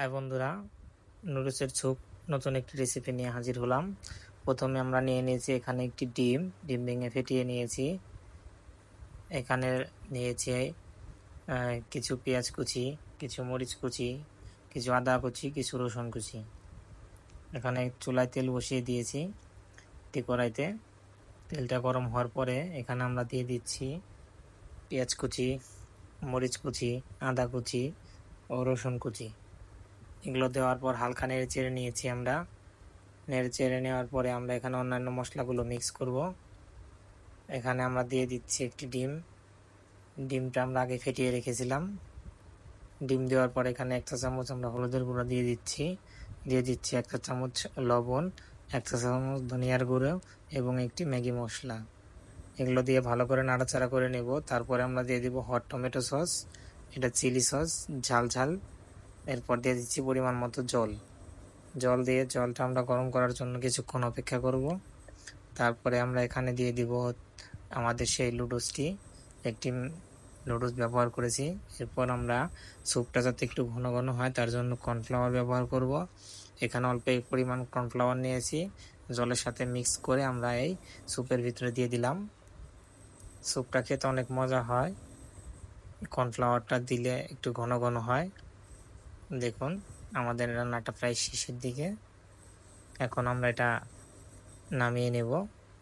High বন্ধুরা, নুডলসের soup নতুন একটি রেসিপি নিয়ে হাজির হলাম। প্রথমে আমরা নিয়ে নিয়েছি এখানে একটি ডিম ভেঙে ফেটিয়ে নিয়েছি। এখানে নিয়েছি কিছু পেঁয়াজ কুচি, কিছু মরিচ কুচি, কিছু আদা কুচি, কিছু রসুন কুচি। এখানে চুলায় তেল বসিয়ে দিয়েছি একটি কড়াইতে। তেলটা গরম হওয়ার পরে এখানে আমরা দিয়ে দিচ্ছি পেঁয়াজ কুচি, মরিচ কুচি, আদা কুচি ও রসুন কুচি। এগুলো দেওয়ার পর হালকা নেড়ে চেড়ে নিয়েছি আমরা। নেড়ে চেড়ে নেওয়ার পরে আমরা এখানে অন্যান্য মশলাগুলো মিক্স করব। এখানে আমরা দিয়ে দিচ্ছি একটি ডিমটা আমরা আগে ফেটিয়ে রেখেছিলাম। ডিম দেওয়ার পর এখানে 1 চা চামচ আমরা হলুদের গুঁড়ো দিয়ে দিচ্ছি 1 চা চামচ লবণ, 1 চা চামচ ধনিয়ার গুঁড়ো এবং একটি ম্যাগি মশলা। এগুলো দিয়ে ভালো করে নাড়াচাড়া করে নেব। তারপরে আমরা দিয়ে দিব হট টমেটো সস, এটা চিলি সস, ঝাল। এরপর দিয়ে দিচ্ছি পরিমাণ মতো জল দিয়ে জলটা আমরা গরম করার জন্য কিছুক্ষণ অপেক্ষা করব। তারপরে আমরা এখানে দিয়ে দিব আমাদের সেই নুডলসটি। একটি নুডলস ব্যবহার করেছি। এরপর আমরা স্যুপটা যাতে একটু ঘন ঘন হয় তার জন্য কর্নফ্লাওয়ার ব্যবহার করব। এখানে অল্প পরিমাণ কর্নফ্লাওয়ার নিয়েছি, জলের সাথে মিক্স করে আমরা এই স্যুপের ভিতরে দিয়ে দিলাম। স্যুপটা খেতে অনেক মজা হয়, কর্নফ্লাওয়ারটা দিলে একটু ঘন ঘন হয়। দেখুন আমাদের রান্নাটা প্রায় শেষের দিকে। এখন আমরা এটা নামিয়ে নেব।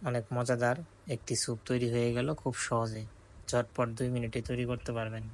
অনেক মজাদার একটি স্যুপ তৈরি হয়ে গেল খুব সহজে। ঝটপট 2 মিনিটে তৈরি করতে পারবেন।